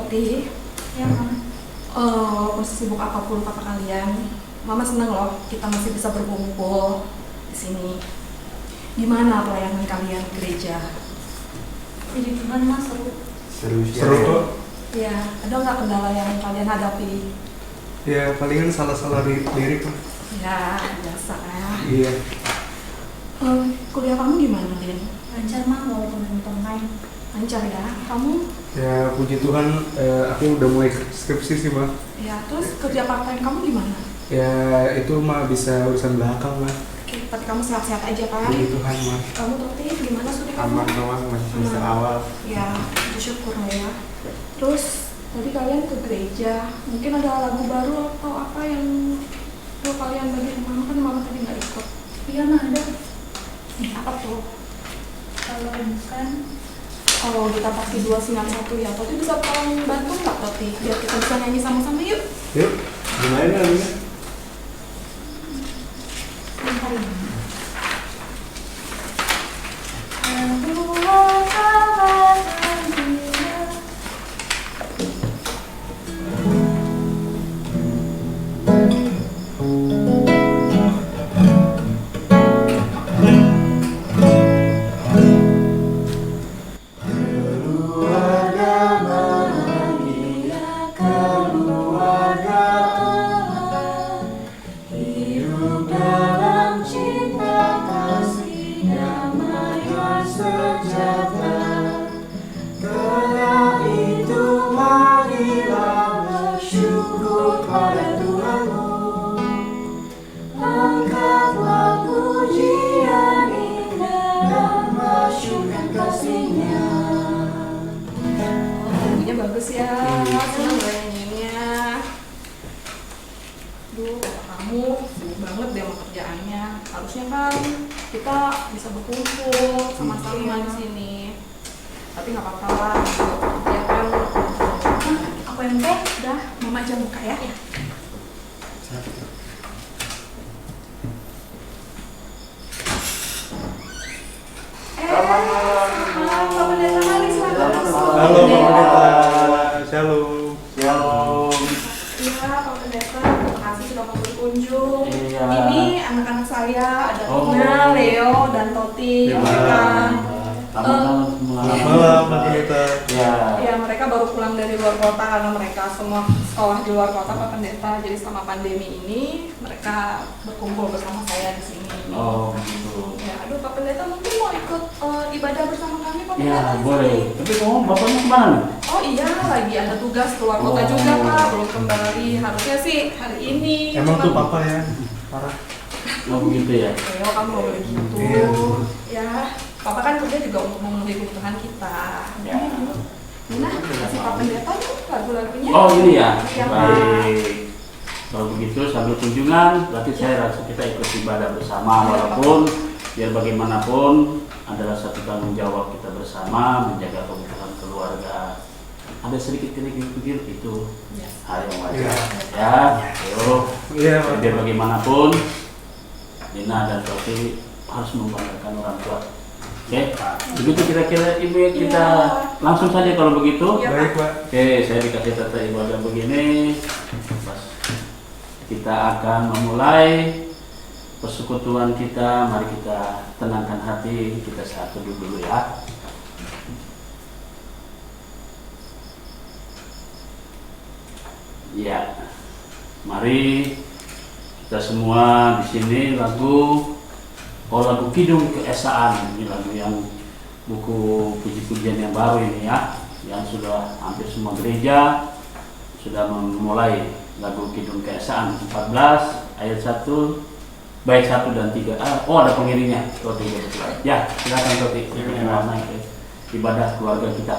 Toti. Ya, Mama. Walaupun sibuk apapun papa kalian, Mama seneng loh kita masih bisa berkumpul di sini. Gimana pelayanan kalian di gereja? Puji Tuhan, Mas, seru. Seru kok. Ya, ada nggak kendala yang kalian hadapi? Ya palingan salah-salah lirik lah. Ya, biasa ya. Iya. Kuliah kamu gimana, Lin? Lancar, Mah, walaupun online. Lancar ya? Kamu? Ya puji Tuhan, aku udah mulai skripsi sih mah. Ya, terus kerja part-time kamu gimana? Ya itu mah bisa urusan belakang mah. Oke, tapi kamu sehat-sehat aja kan? Puji Tuhan mah. Kamu Toti, gimana studi kamu? Aman doang, masih semester Aman. awal. Ya, bersyukur lah ya. Terus, tadi kalian ke gereja, mungkin ada lagu baru atau apa yang tuh kalian bagi ke Mama, kan Mama tadi nggak ikut. Iya, Mah, ada. Apa tuh? Kalau bukan, Oh, kita pasti 2 sinar 1 ya. Toti bisa tolong bantu nggak Toti? Biar kita bisa nyanyi sama-sama yuk. Yuk, gimana lagunya? bentar ya. Lagunya bagus ya, senang gue nyanyiinnya. Duh, bapak kamu sibuk banget deh sama kerjaannya. Harusnya kan kita bisa berkumpul sama-sama di sini. Tapi nggak apa-apa lah, ya kan. Aku yang teh, udah Mama aja buka ya. Pak Pendeta Mari, selamat masuk. Halo Pak Pendeta, shalom. Shalom. Iya, Pak Pendeta, terima kasih sudah mau berkunjung. Iya. Ini anak-anak saya, ada Oh. Tina, Leo, dan Toti. Iya. Mereka, Selamat semua. Selamat malam Pak Pendeta. Ya. ya mereka baru pulang dari luar kota karena mereka semua sekolah di luar kota Pak Pendeta. Jadi selama pandemi ini mereka berkumpul bersama saya di sini. Oh, gitu. Ya, aduh Pak Pendeta mungkin mau ikut ibadah bersama kami Pak Ya, Pendeta. boleh. Tapi kamu bapaknya kemana nih? Oh iya, lagi ada tugas keluar kota Oh. juga Pak, belum kembali. Harusnya sih hari ini. Emang cuman- tuh papa ya, parah. Oh, begitu ya. Leo kamu nggak boleh gitu. Iya. Ya, Papa kan kerja juga untuk memenuhi kebutuhan kita. Ya. Nah, kasih Pak Pendeta yuk lagu-lagunya. Oh, ini ya. Iya, Pak. Baik. Kalau begitu sambil kunjungan, berarti saya rasa kita ikut ibadah bersama, walaupun biar bagaimanapun adalah satu tanggung jawab kita bersama menjaga kebutuhan keluarga. Ada sedikit kritik itu Ya. hal yang wajar. Iya. Ya, ayo. Iya Pak. Biar bagaimanapun Nina dan Sofi harus membanggakan orang tua. Oke, begitu kira-kira ibu ya kita Iya. langsung saja kalau begitu. Iya. Baik Pak. Oke, saya dikasih tata ibadah begini. Pas kita akan memulai persekutuan kita, mari kita tenangkan hati, kita satu dulu ya. Ya, mari kita semua di sini lagu Kidung Keesaan, ini lagu yang buku puji-pujian yang baru ini ya, yang sudah hampir semua gereja sudah memulai lagu Kidung Keesaan 14 ayat 1 bait 1 dan 3. Oh, ada pengiringnya. Toti. Ya, silakan Toti. Ikut mewarnai ibadah keluarga kita.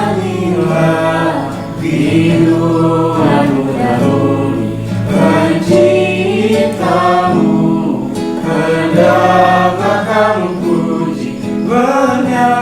Bernyanyilah Hidup dahulu penciptamu, hendaklah kamu puji. Bernyanyilah,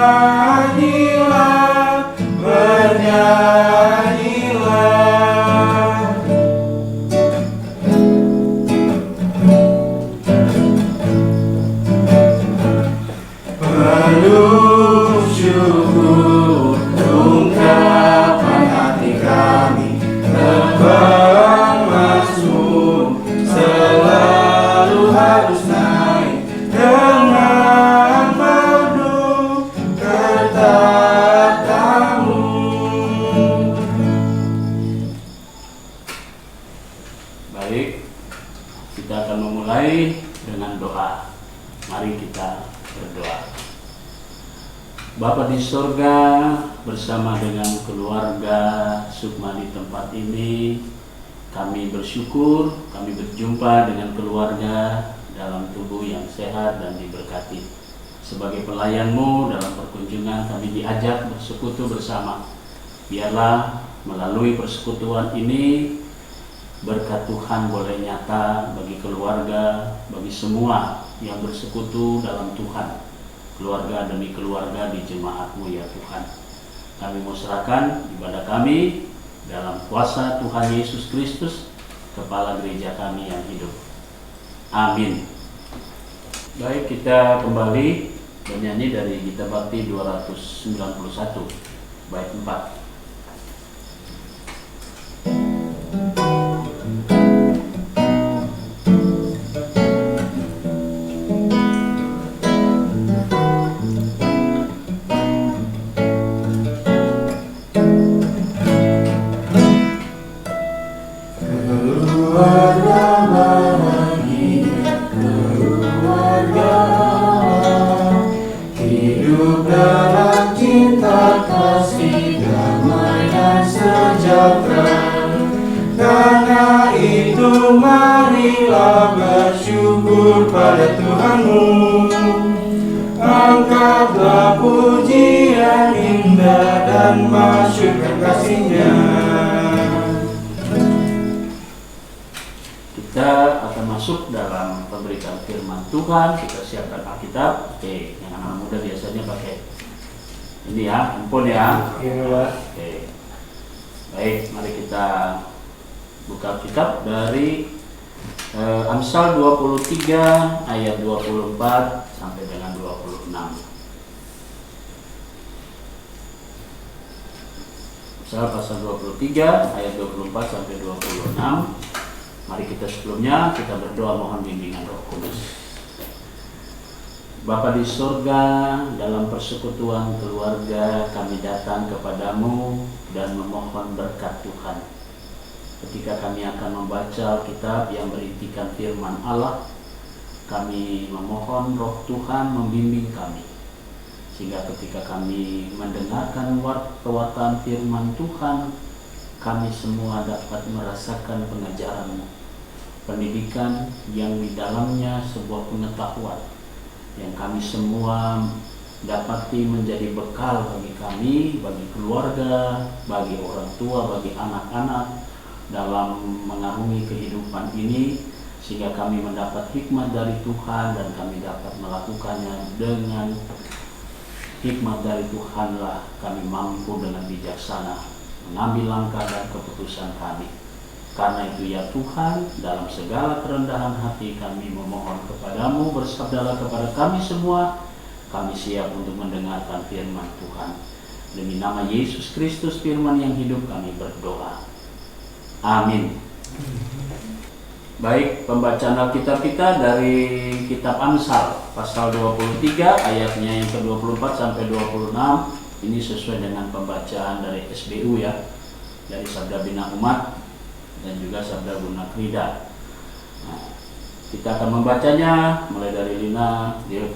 Baik, kita akan memulai dengan doa. Mari kita berdoa. Bapa di sorga, bersama dengan keluarga Sukma di tempat ini, kami bersyukur kami berjumpa dengan keluarga dalam tubuh yang sehat dan diberkati. Sebagai pelayan-Mu dalam perkunjungan, kami diajak bersekutu bersama. Biarlah melalui persekutuan ini berkat Tuhan boleh nyata bagi keluarga, bagi semua yang bersekutu dalam Tuhan, keluarga demi keluarga di jemaat-Mu ya Tuhan. Kami mau serahkan ibadah kami dalam kuasa Tuhan Yesus Kristus, Kepala Gereja kami yang hidup. Amin. Baik, kita kembali bernyanyi dari Gita Bakti 291 bait 4. Karena itu marilah bersyukur pada Tuhanmu. Angkatlah pujian indah dan masyurkan kasih-Nya. Kita akan masuk dalam pemberitaan firman Tuhan. Kita siapkan Alkitab. Oke, yang anak muda biasanya pakai ini ya, handphone ya. Iya, Pak. Oke. Baik, mari kita buka kitab dari Amsal 23 ayat 24 sampai dengan 26. Amsal pasal 23 ayat 24 sampai 26. Mari kita sebelumnya kita berdoa mohon bimbingan Roh Kudus. Bapa di surga, dalam persekutuan keluarga kami datang kepadamu dan memohon berkat Tuhan. Ketika kami akan membaca kitab yang berisikan firman Allah, kami memohon Roh Tuhan membimbing kami. Sehingga ketika kami mendengarkan perkataan firman Tuhan, kami semua dapat merasakan pengajaran-Mu, pendidikan yang di dalamnya sebuah pengetahuan yang kami semua dapati menjadi bekal bagi kami, bagi keluarga, bagi orang tua, bagi anak-anak dalam mengarungi kehidupan ini, sehingga kami mendapat hikmat dari Tuhan dan kami dapat melakukannya dengan hikmat dari Tuhanlah kami mampu dengan bijaksana mengambil langkah dan keputusan kami. Karena itu ya Tuhan, dalam segala kerendahan hati kami memohon kepadamu, bersabdalah kepada kami semua, kami siap untuk mendengarkan firman Tuhan. Demi nama Yesus Kristus firman yang hidup kami berdoa. Amin. Baik, pembacaan Alkitab kita dari kitab Amsal pasal 23 ayatnya yang ke-24 sampai 26. Ini sesuai dengan pembacaan dari SBU ya, dari Sabda Bina Umat dan juga Sabda Guna Krida. Nah, kita akan membacanya mulai dari Lina dia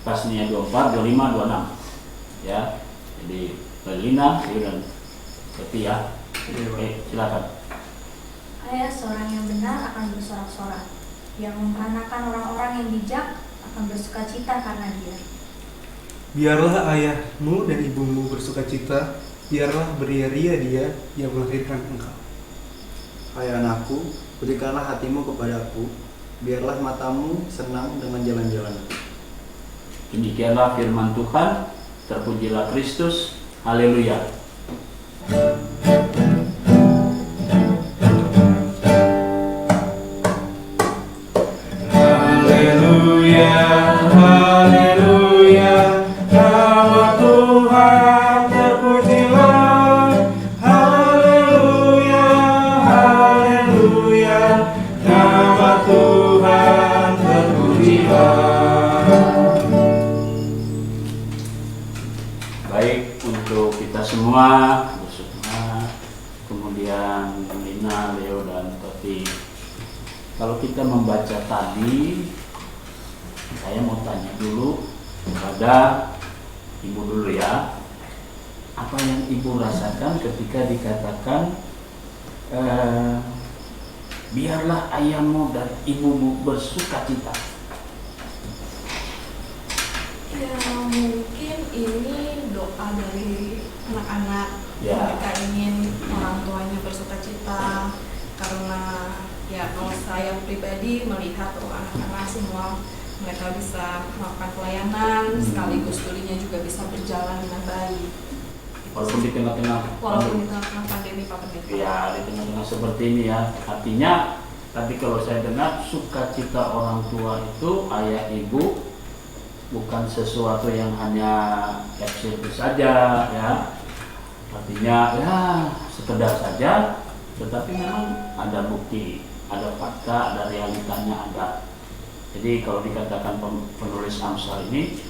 pasnya 24, 25, 26 ya. Jadi dari Lina dia dan Keti ya. Oke, silakan. Ayah seorang yang benar akan bersorak-sorak, yang memperanakan orang-orang yang bijak akan bersukacita karena dia. Biarlah ayahmu dan ibumu bersukacita, biarlah beria-ria dia yang melahirkan engkau. Hai anakku, berikanlah hatimu kepadaku, biarlah matamu senang dengan jalan-jalanku. Demikianlah firman Tuhan. Terpujilah Kristus. Haleluya. Haleluya, haleluya, nama Tuhan terpujilah. Haleluya, haleluya, nama Tuhan terpujilah. Baik, untuk kita semua, khususnya kemudian Lina, Leo dan Toti kalau kita membaca tadi, saya mau tanya dulu kepada ibu dulu ya, apa yang ibu rasakan ketika dikatakan biarlah ayahmu dan ibumu bersukacita? Ya mungkin ini doa dari anak-anak. Ya. Mereka ingin orang tuanya bersukacita, karena ya kalau saya pribadi melihat anak-anak semua mereka bisa melakukan pelayanan, sekaligus studinya juga bisa berjalan dengan baik. Walaupun di tengah-tengah Walaupun di tengah pandemi Pak Pendeta. ya, di tengah-tengah seperti ini ya, artinya tadi kalau saya dengar sukacita orang tua itu ayah ibu bukan sesuatu yang hanya absurd saja ya, artinya ya sekedar saja, tetapi memang ada bukti, ada fakta, ada realitanya ada. Jadi kalau dikatakan penulis Amsal ini,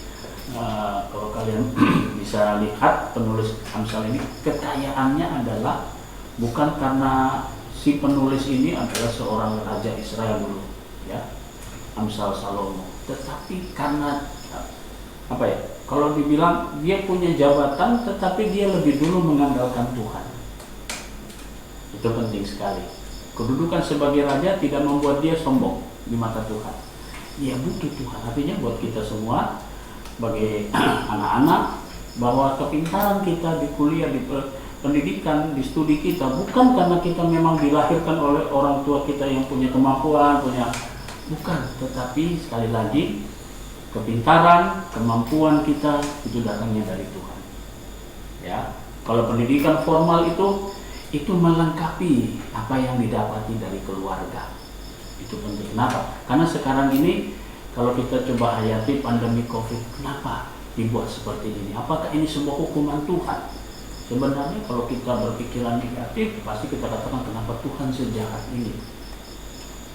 kalau kalian bisa lihat penulis Amsal ini, kekayaannya adalah bukan karena si penulis ini adalah seorang raja Israel dulu, ya, Amsal Salomo, tetapi karena apa ya? Kalau dibilang dia punya jabatan, tetapi dia lebih dulu mengandalkan Tuhan. Itu penting sekali. Kedudukan sebagai raja tidak membuat dia sombong di mata Tuhan. Dia butuh Tuhan. Artinya buat kita semua sebagai anak-anak, bahwa kepintaran kita di kuliah, di pendidikan, di studi kita bukan karena kita memang dilahirkan oleh orang tua kita yang punya kemampuan, bukan, tetapi sekali lagi kepintaran, kemampuan kita itu datangnya dari Tuhan. Ya, kalau pendidikan formal itu melengkapi apa yang didapati dari keluarga. Itu penting. Kenapa? Karena sekarang ini kalau kita coba hayati pandemi COVID, kenapa dibuat seperti ini? Apakah ini sebuah hukuman Tuhan? Sebenarnya kalau kita berpikiran negatif, pasti kita katakan kenapa Tuhan sejahat ini,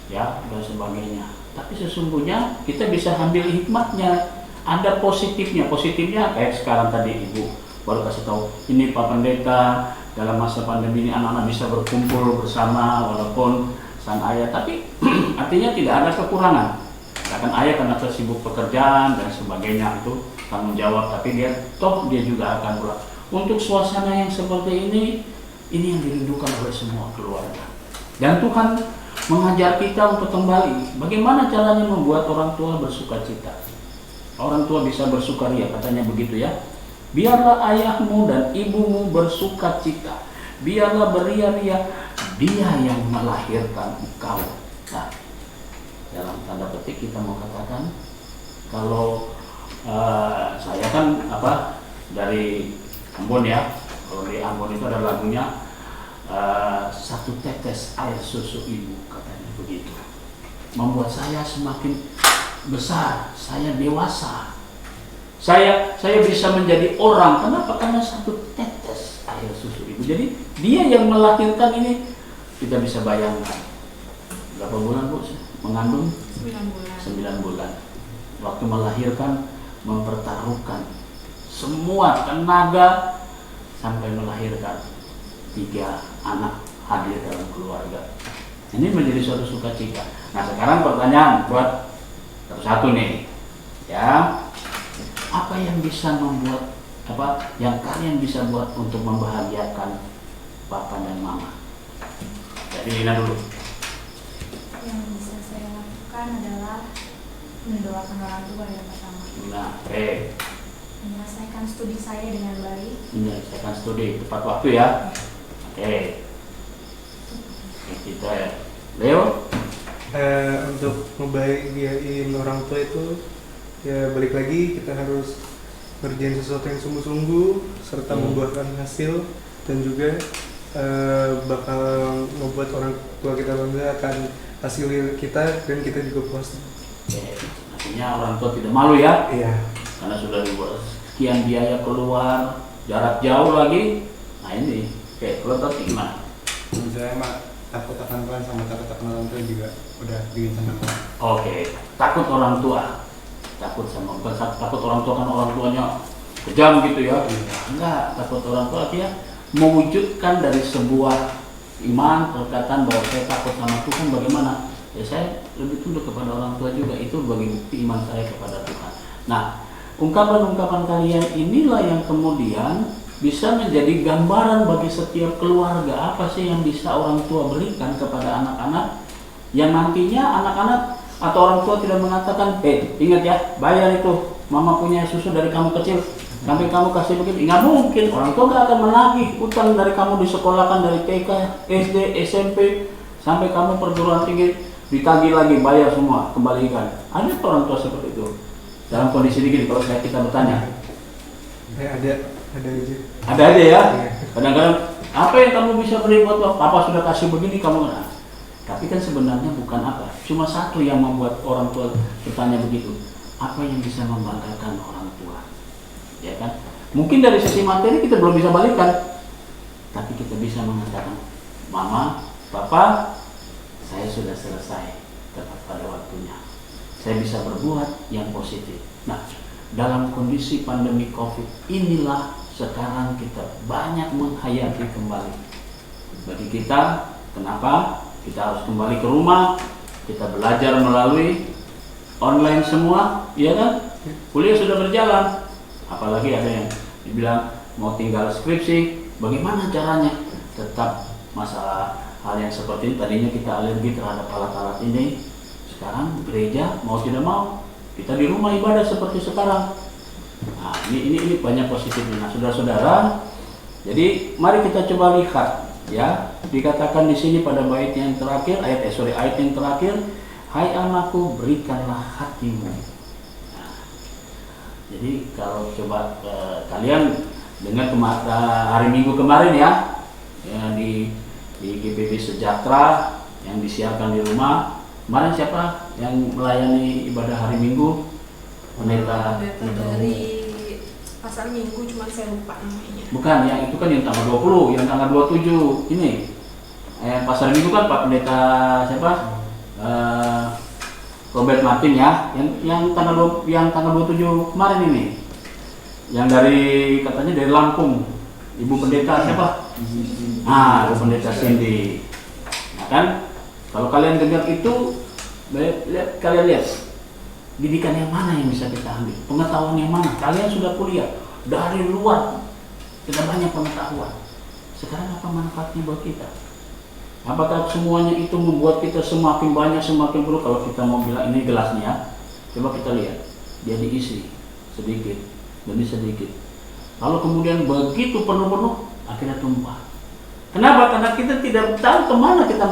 ya, dan sebagainya. Tapi sesungguhnya kita bisa ambil hikmatnya. Ada positifnya. Positifnya kayak sekarang tadi ibu baru kasih tahu, ini Pak Pendeta dalam masa pandemi ini anak-anak bisa berkumpul bersama walaupun sang ayah, tapi artinya tidak ada kekurangan. Bahkan ayah karena sibuk pekerjaan dan sebagainya itu tanggung jawab, tapi dia juga akan pulang. Untuk suasana yang seperti ini yang dirindukan oleh semua keluarga. Dan Tuhan mengajar kita untuk kembali. Bagaimana caranya membuat orang tua bersukacita? Orang tua bisa bersukaria, katanya begitu ya. Biarlah ayahmu dan ibumu bersukacita. Biarlah beria-ria. Dia yang melahirkan engkau. Nah, dalam tanda petik kita mau katakan, kalau saya kan dari Ambon ya. Kalau di Ambon itu ada lagunya satu tetes air susu ibu, katanya begitu. Membuat saya semakin besar, saya dewasa. Saya bisa menjadi orang. Kenapa? Karena satu tetes air susu ibu. Jadi dia yang melahirkan ini. Kita bisa bayangkan berapa bulan Bu mengandung? 9 bulan. 9 bulan. Waktu melahirkan mempertaruhkan semua tenaga sampai melahirkan 3 anak hadir dalam keluarga. Ini menjadi suatu sukacita. Nah sekarang pertanyaan buat satu-satu nih, ya, apa yang bisa membuat yang kalian bisa buat untuk membahagiakan Papa dan Mama? Jadi Lina dulu. Yang bisa saya lakukan adalah mendoakan orang tua yang pertama. Nah, oke. Menyelesaikan studi saya dengan baik. Menyelesaikan studi tepat waktu ya. Oke. Kita ya. Leo. Untuk membahagiain orang tua itu ya balik lagi kita harus ngerjain sesuatu yang sungguh-sungguh serta membuahkan hasil, dan juga bakal membuat orang tua kita bangga akan hasil kita, dan kita juga puas. Oke. Artinya orang tua tidak malu ya. Iya. Karena sudah dibuat sekian biaya keluar, jarak jauh lagi. Nah ini, oke, kalau tadi gimana? Menurut saya mah takut akan Tuhan sama takut akan orang tua juga udah bikin senang. Oke, takut orang tua. Bukan takut orang tua kan orang tuanya kejam gitu ya. Enggak, takut orang tua dia mewujudkan dari sebuah iman, perkataan bahwa saya takut sama Tuhan. Bagaimana? ya saya lebih tunduk kepada orang tua juga. Itu bagi bukti iman saya kepada Tuhan. Nah, ungkapan-ungkapan kalian inilah yang kemudian bisa menjadi gambaran bagi setiap keluarga. Apa sih yang bisa orang tua berikan kepada anak-anak, yang nantinya anak-anak atau orang tua tidak mengatakan, ingat ya, bayar itu, mama punya susu dari kamu kecil sampai kamu kasih begitu. Nggak mungkin, orang tua nggak akan menagih utang dari kamu disekolahkan dari TK, SD, SMP sampai kamu perguruan tinggi, ditagih lagi, bayar semua, kembalikan. Ada orang tua seperti itu. Dalam kondisi ini kalau kita bertanya, ada aja. ada aja ya. Iya. Kadang-kadang apa yang kamu bisa beri buat papa sudah kasih begini kamu nggak. Tapi kan sebenarnya bukan apa. Cuma satu yang membuat orang tua bertanya begitu. Apa yang bisa membanggakan orang tua? Ya kan? Mungkin dari sisi materi kita belum bisa balikan, tapi kita bisa mengatakan, mama, papa, saya sudah selesai tepat pada waktunya. Saya bisa berbuat yang positif. Nah, dalam kondisi pandemi COVID inilah sekarang kita banyak menghayati kembali. Bagi kita, kenapa? Kita harus kembali ke rumah, kita belajar melalui online semua, ya kan? Kuliah sudah berjalan. Apalagi ada yang dibilang mau tinggal skripsi, bagaimana caranya? Tetap masalah hal yang seperti ini, tadinya kita alergi terhadap alat-alat ini, sekarang gereja mau tidak mau kita di rumah ibadah seperti sekarang. Nah, ini banyak positifnya. Nah, saudara-saudara, jadi mari kita coba lihat ya, dikatakan di sini pada bait yang terakhir, ayat yang terakhir, hai anakku berikanlah hatimu. Jadi kalau coba kalian dengar hari Minggu kemarin ya di GPB Sejahtera yang disiarkan di rumah. Kemarin siapa yang melayani ibadah hari Minggu? Pendeta dari Pasar Minggu, cuma saya lupa namanya. Bukan, yang itu kan yang tanggal 20, yang tanggal 27 ini. Pasar Minggu kan Pak Pendeta siapa? Robert Martin ya, yang tanggal 27 kemarin ini, yang katanya dari Lampung, Ibu Pendeta siapa? Ibu Pendeta Cindy. Nah kan, kalau kalian dengar itu, kalian lihat didikan yang mana yang bisa kita ambil, pengetahuan yang mana. Kalian sudah kuliah dari luar, kita banyak pengetahuan. Sekarang apa manfaatnya buat kita? Apakah semuanya itu membuat kita semakin banyak, semakin perlu? Kalau kita mau bilang ini gelasnya, coba kita lihat, dia diisi sedikit demi sedikit. Kalau kemudian begitu penuh-penuh, akhirnya tumpah. Kenapa? Karena kita tidak tahu kemana kita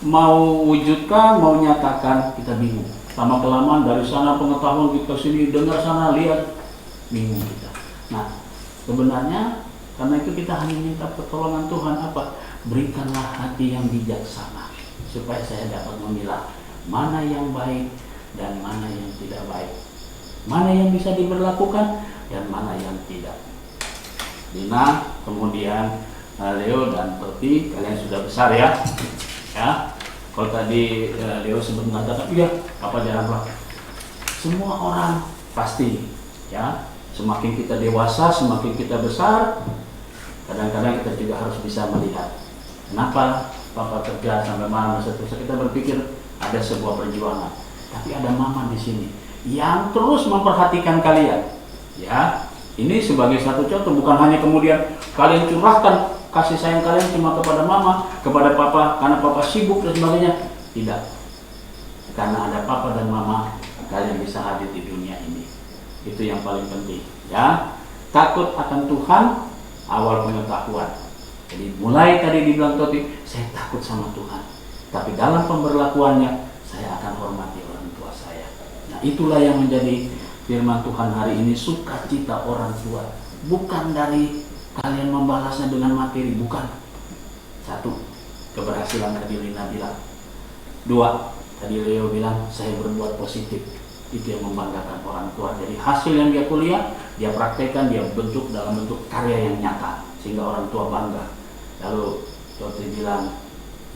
mau wujudkan, mau nyatakan, kita bingung. Lama kelamaan dari sana pengetahuan kita sini, dengar sana lihat, bingung kita. Nah, sebenarnya karena itu kita hanya minta pertolongan Tuhan apa? Berikanlah hati yang bijaksana supaya saya dapat memilah mana yang baik dan mana yang tidak baik, mana yang bisa diberlakukan dan mana yang tidak. Dina, kemudian Leo dan Perti, kalian sudah besar ya. Kalau tadi Leo sempat mengatakan, iya, Papa jangan Pak. Semua orang pasti ya, semakin kita dewasa, semakin kita besar, kadang-kadang kita juga harus bisa melihat kenapa Papa kerja sampai malam seterusnya. Kita berpikir ada sebuah perjuangan, tapi ada Mama di sini yang terus memperhatikan kalian. Ya, ini sebagai satu contoh, bukan hanya kemudian kalian curahkan kasih sayang kalian cuma kepada Mama, kepada Papa karena Papa sibuk dan sebagainya. Tidak, karena ada Papa dan Mama, kalian bisa hadir di dunia ini. Itu yang paling penting. Ya, takut akan Tuhan, awal pengetahuan. Jadi mulai tadi dibilang Toti, saya takut sama Tuhan, tapi dalam pemberlakuannya saya akan hormati orang tua saya. Nah, itulah yang menjadi firman Tuhan hari ini, sukacita orang tua. Bukan dari kalian membalasnya dengan materi, bukan. Satu, keberhasilan tadi Lina bilang. Dua, tadi Leo bilang saya berbuat positif. Itu yang membanggakan orang tua. Jadi hasil yang dia kuliah, dia praktekkan, dia bentuk dalam bentuk karya yang nyata, sehingga orang tua bangga. Lalu Toti bilang,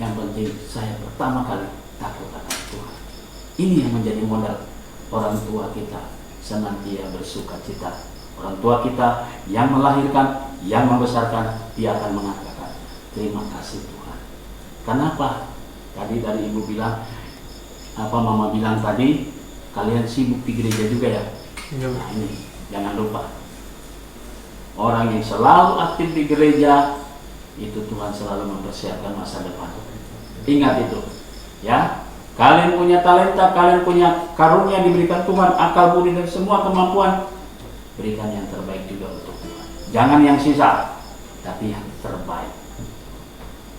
yang penting saya pertama kali takut akan Tuhan. Ini yang menjadi modal orang tua kita senantiasa bersuka cita. Orang tua kita yang melahirkan, yang membesarkan, dia akan mengatakan terima kasih Tuhan. Kenapa? Tadi dari ibu bilang, mama bilang tadi, kalian sibuk di gereja juga ya. Iya. Nah ini, jangan lupa. Orang yang selalu aktif di gereja, itu Tuhan selalu mempersiapkan masa depan. Ingat itu, ya. Kalian punya talenta, kalian punya karunia diberikan Tuhan, akal budi dan semua kemampuan. Berikan yang terbaik juga untuk Tuhan. Jangan yang sisa, tapi yang terbaik.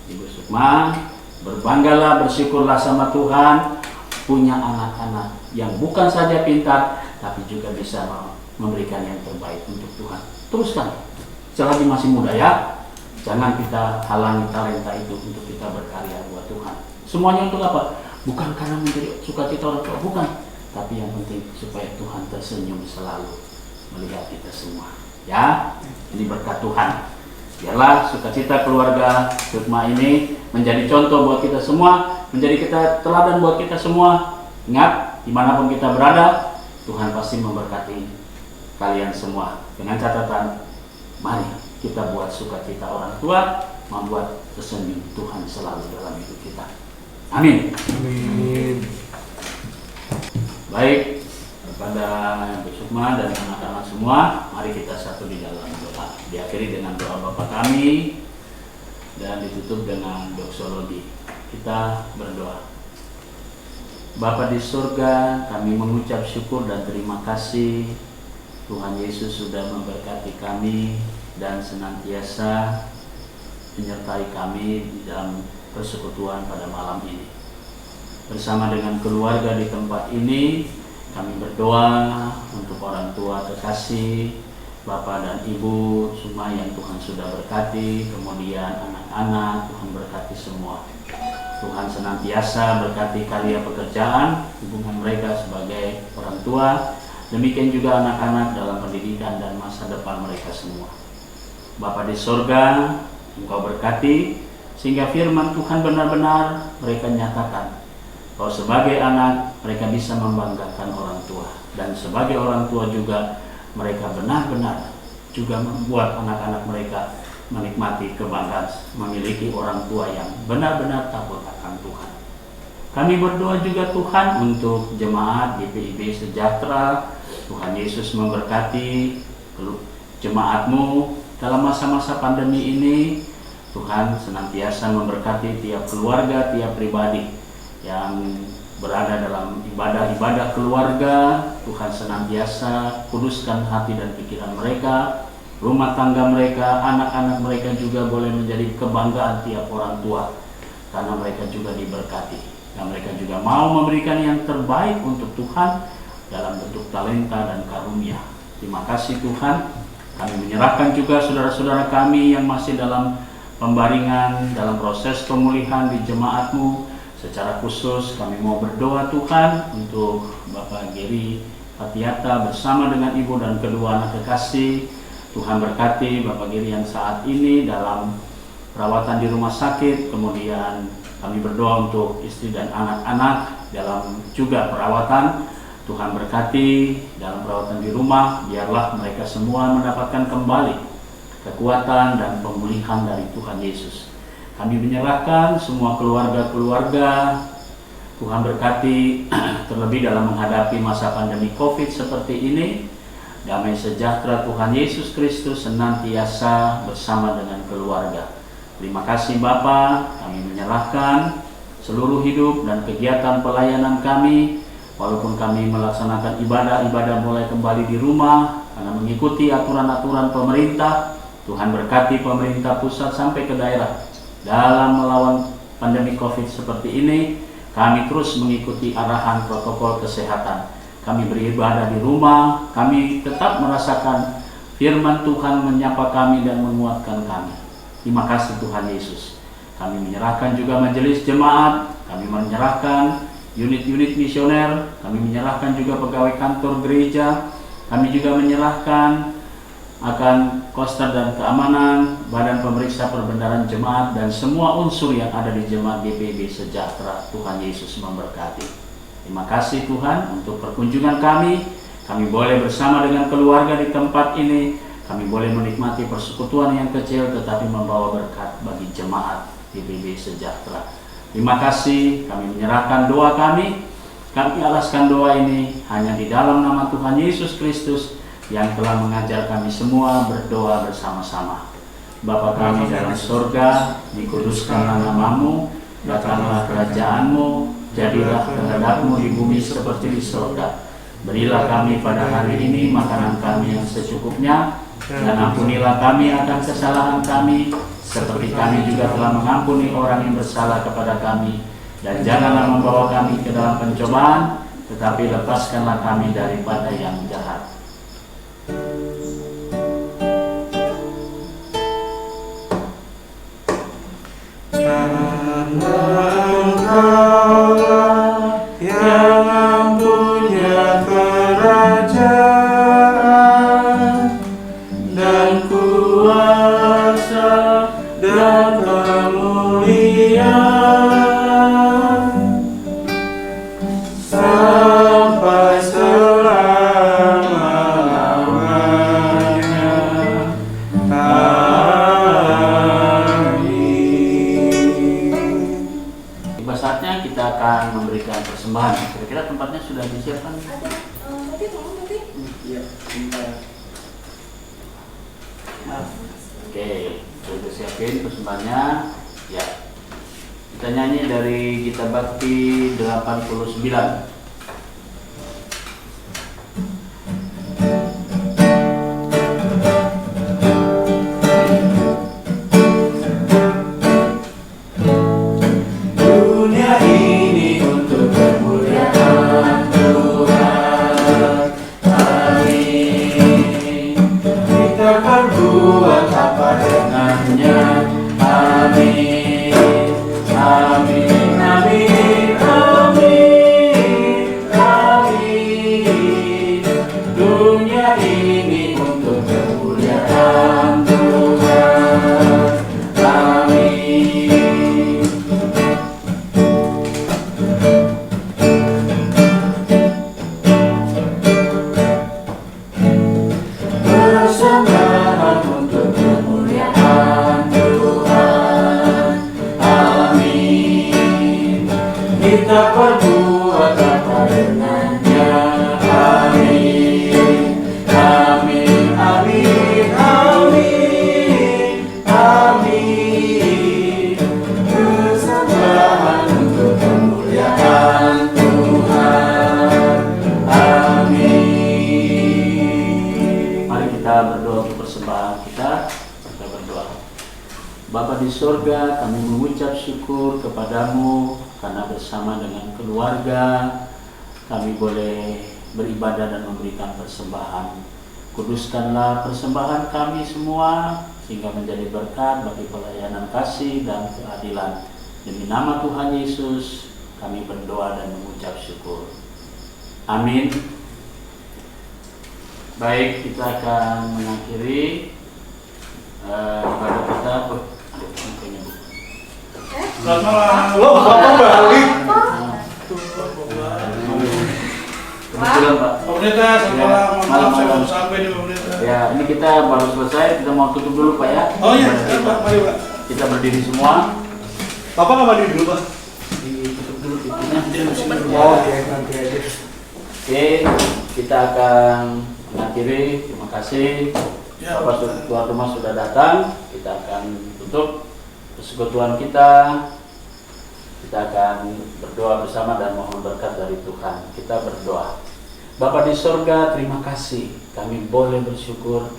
Ibu Sukma, berbanggalah, bersyukurlah sama Tuhan, punya anak-anak yang bukan saja pintar, tapi juga bisa memberikan yang terbaik untuk Tuhan. Teruskan, selagi masih muda ya. Jangan kita halangi talenta itu untuk kita berkarya buat Tuhan. Semuanya untuk apa? Bukan karena menjadi sukacita orang tua, bukan. Tapi yang penting supaya Tuhan tersenyum selalu melihat kita semua. Ya, ini berkat Tuhan. Biarlah sukacita keluarga Sukma ini menjadi contoh buat kita semua, menjadi kita teladan buat kita semua. Ingat, dimanapun kita berada, Tuhan pasti memberkati kalian semua. Dengan catatan, mari kita buat sukacita orang tua, membuat tersenyum Tuhan selalu dalam hidup kita. Amin. Amin. Baik, kepada Ibu Sukma dan anak-anak semua, mari kita satu di dalam doa. Diakhiri dengan doa Bapa kami dan ditutup dengan doksologi. Kita berdoa. Bapa di surga, kami mengucap syukur dan terima kasih Tuhan Yesus sudah memberkati kami dan senantiasa menyertai kami di dalam persekutuan pada malam ini. Bersama dengan keluarga di tempat ini, kami berdoa untuk orang tua kekasih, Bapak dan Ibu semua yang Tuhan sudah berkati, kemudian anak-anak, Tuhan berkati semua. Tuhan senantiasa berkati karya pekerjaan, hubungan mereka sebagai orang tua, demikian juga anak-anak dalam pendidikan dan masa depan mereka semua. Bapa di sorga, Engkau berkati, sehingga firman Tuhan benar-benar mereka nyatakan, bahwa sebagai anak mereka bisa membanggakan orang tua, dan sebagai orang tua juga mereka benar-benar juga membuat anak-anak mereka menikmati kebanggaan memiliki orang tua yang benar-benar takut akan Tuhan. Kami berdoa juga Tuhan untuk jemaat GPIB Sejahtera. Tuhan Yesus memberkati jemaat-Mu dalam masa-masa pandemi ini. Tuhan senantiasa memberkati tiap keluarga, tiap pribadi yang berada dalam ibadah-ibadah keluarga. Tuhan senantiasa kuduskan hati dan pikiran mereka, rumah tangga mereka, anak-anak mereka juga boleh menjadi kebanggaan tiap orang tua, karena mereka juga diberkati dan mereka juga mau memberikan yang terbaik untuk Tuhan dalam bentuk talenta dan karunia. Terima kasih Tuhan. Kami menyerahkan juga saudara-saudara kami yang masih dalam pembaringan, dalam proses pemulihan di jemaat-Mu. Secara khusus kami mau berdoa Tuhan untuk Bapak Geri Patiata bersama dengan Ibu dan kedua anak kekasih. Tuhan berkati Bapak Geri yang saat ini dalam perawatan di rumah sakit. Kemudian kami berdoa untuk istri dan anak-anak dalam juga perawatan. Tuhan berkati dalam perawatan di rumah. Biarlah mereka semua mendapatkan kembali kekuatan dan pemulihan dari Tuhan Yesus. Kami menyerahkan semua keluarga-keluarga. Tuhan berkati terlebih dalam menghadapi masa pandemi COVID seperti ini. Damai sejahtera Tuhan Yesus Kristus senantiasa bersama dengan keluarga. Terima kasih Bapa. Kami menyerahkan seluruh hidup dan kegiatan pelayanan kami. Walaupun kami melaksanakan ibadah-ibadah mulai kembali di rumah karena mengikuti aturan-aturan pemerintah. Tuhan berkati pemerintah pusat sampai ke daerah. Dalam melawan pandemi COVID seperti ini, kami terus mengikuti arahan protokol kesehatan. Kami beribadah di rumah, kami tetap merasakan firman Tuhan menyapa kami dan menguatkan kami. Terima kasih Tuhan Yesus. Kami menyerahkan juga majelis jemaat, kami menyerahkan unit-unit misioner, kami menyerahkan juga pegawai kantor gereja, kami juga menyerahkan akan koster dan keamanan, badan pemeriksa perbendaharaan jemaat, dan semua unsur yang ada di jemaat GPIB Sejahtera. Tuhan Yesus memberkati. Terima kasih Tuhan untuk perkunjungan kami. Kami boleh bersama dengan keluarga di tempat ini. Kami boleh menikmati persekutuan yang kecil tetapi membawa berkat bagi jemaat GPIB Sejahtera. Terima kasih, kami menyerahkan doa kami alaskan doa ini hanya di dalam nama Tuhan Yesus Kristus yang telah mengajar kami semua berdoa bersama-sama. Bapa kami dalam surga, dikuduskanlah namamu, datanglah kerajaanmu, jadilah kehendakmu di bumi seperti di surga. Berilah kami pada hari ini makanan kami yang secukupnya, dan ampunilah kami akan kesalahan kami, seperti kami juga telah mengampuni orang yang bersalah kepada kami. Dan janganlah membawa kami ke dalam pencobaan, tetapi lepaskanlah kami daripada yang jahat. Engkaulah yang mempunyai kerajaan dan kuasa dan kemuliaan sampai selama-lamanya. Tiba saatnya kita akan memberikan persembahan. Kira-kira tempatnya sudah disiapkan? Ada, tadi tolong tadi. Iya, bentar. Oke, sudah siapin persembahannya. Ya, kita nyanyi dari Gita Bakti 89. Dunia ini untuk kemuliaan Tuhan. Amin. Kita berbuat apa dengannya. Amin. Amin. Amin. Amin. Amin. Dunia ini untuk kemuliaan Tuhan. Amin. Persembahan untuk kemuliaan Tuhan. Amin. Kita berbuat apa dengannya. Amin. Amin. Amin. Amin. Amin. Persembahan untuk kemuliaan Tuhan. Amin. Mari kita berdoa untuk persembahan kita. Kita berdoa. Bapa di surga, kami mengucap syukur kepadamu karena bersama dengan keluarga kami boleh beribadah dan memberikan persembahan. Kuduskanlah persembahan kami semua sehingga menjadi berkat bagi pelayanan kasih dan keadilan. Demi nama Tuhan Yesus kami berdoa dan mengucap syukur. Amin. Baik, kita akan mengakhiri ibadah kita. Aduh, mukanya Bu. Selamat malam. Lo Bapak balik. Kebetulan Pak. Pak Pendeta, selamat malam. Malam saya Malam. baru sampai nih Pak Pendeta. Ya, ini kita baru selesai, kita mau tutup dulu Pak ya. Oh iya, Ibadah kita. Pak, mari Pak. Kita berdiri semua. Bapak nggak mandi dulu Pak? Ditutup dulu pintunya. Oh iya, nanti aja. Oke, kita akan mengakhiri. Terima kasih. Ya, Bapak tuan rumah sudah datang. Kita akan tutup persekutuan kita. Kita akan berdoa bersama dan mohon berkat dari Tuhan. Kita berdoa. Bapa di surga, terima kasih. Kami boleh bersyukur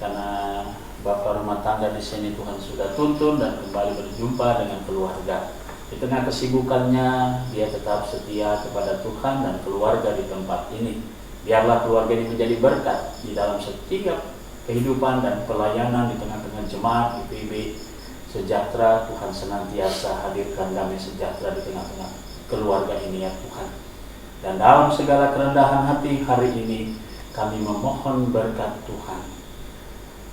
karena Bapak rumah tangga di sini Tuhan sudah tuntun dan kembali berjumpa dengan keluarga. Di tengah kesibukannya, dia tetap setia kepada Tuhan dan keluarga di tempat ini. Biarlah keluarga ini menjadi berkat di dalam setiap kehidupan dan pelayanan di tengah-tengah jemaat IPB Sejahtera. Tuhan senantiasa hadirkan damai sejahtera di tengah-tengah keluarga ini ya Tuhan. Dan dalam segala kerendahan hati hari ini kami memohon berkat Tuhan.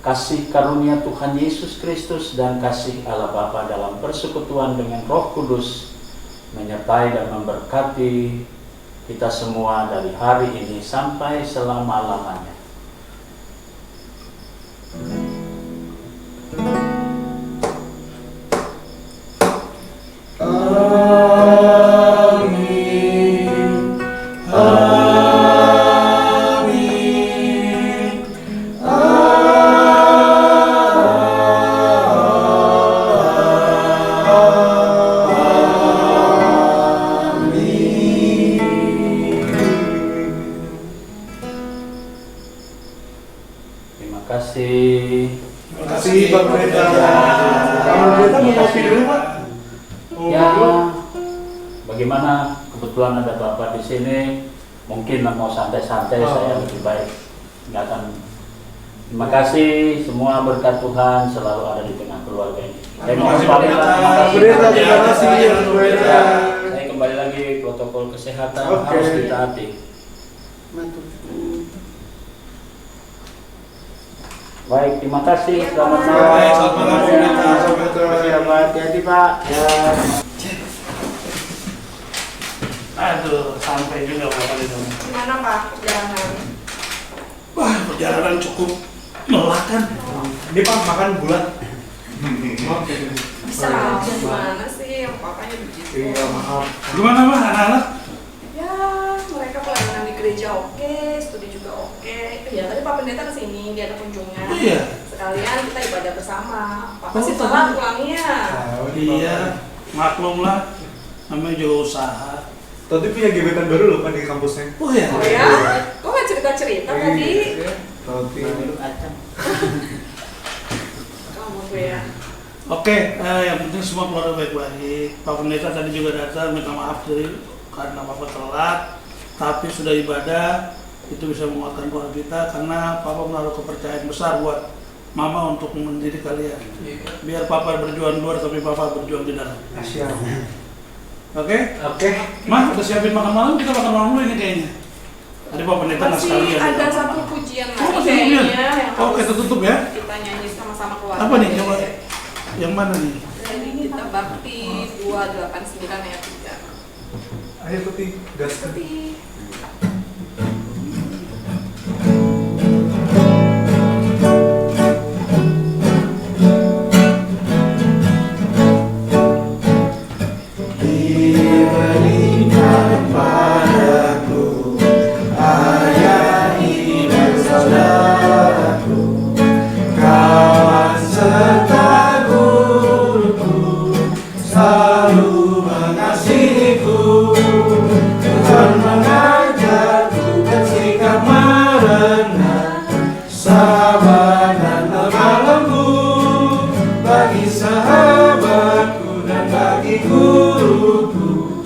Kasih karunia Tuhan Yesus Kristus dan kasih Allah Bapa dalam persekutuan dengan Roh Kudus menyertai dan memberkati kita semua dari hari ini sampai selama-lamanya. Amin. kasih Pak Pendeta. Pak Pendeta mau kopi dulu Pak? Ya, bagaimana kebetulan ada Bapak di sini, mungkin mau santai-santai saya lebih baik nggak akan. Terima kasih, semua berkat Tuhan selalu ada di tengah keluarga ini. Saya Terima mohon kasih, pamit. Pendeta. Terima kasih. Pendeta, terima kasih, Ya, Pendeta. saya kembali lagi, protokol kesehatan Oke. harus ditaati. Baik, terima kasih. Selamat Pak. malam. Baik, selamat malam, Pendeta. Terima kasih ya, Pak. Hati-hati, Pak. Ya. Aduh, sampai juga Bapak di sana. Gimana Pak perjalanan? Wah, perjalanan cukup melelahkan. Ini Pak makan bulat. Bisa aja gimana sih yang papanya begitu? Iya maaf. Gimana Pak, anak-anak? Ya, mereka pelayanan di gereja oke, studi juga oke. Ya, tadi Pak Pendeta kesini, dia ada kunjungan. Oh iya. Sekalian kita ibadah bersama. Papa Oh, sih tadi. telat pulangnya. Iya, maklum lah. Namanya juga usaha. Tadi punya gebetan baru loh Pak di kampusnya. Oh ya. Oh ya? Kok nggak cerita-cerita tadi? Roti. Kamu tuh ya. Oke, yang penting semua keluarga baik-baik. Pak Pendeta tadi juga datang, minta maaf karena Papa telat. Tapi sudah ibadah, itu bisa menguatkan keluarga kita karena Papa menaruh kepercayaan besar buat Mama untuk mendidik kalian. Biar Papa berjuang luar, tapi Papa berjuang di dalam. Asyik. Oke? Oke. Mah, udah siapin makan malam, kita makan malam dulu ini kayaknya. Tadi Pak Pendeta nggak Masih sekalian. ada satu pujian Oh, lagi masih pujian? kayaknya yang Oke, harus tutup ya. kita nyanyi sama-sama keluarga. Apa nih, coba? Yang mana nih? Jadi kita bakti 289 ayat 3. Ayo Tuti, gas. Seperti Diberikan padaku ayah dan saudaraku, kawan serta guruku, selalu mengasihiku. Tuhan mengajarku bersikap merendah, sabar dan lemah lembut bagi sahabatku dan bagi guruku.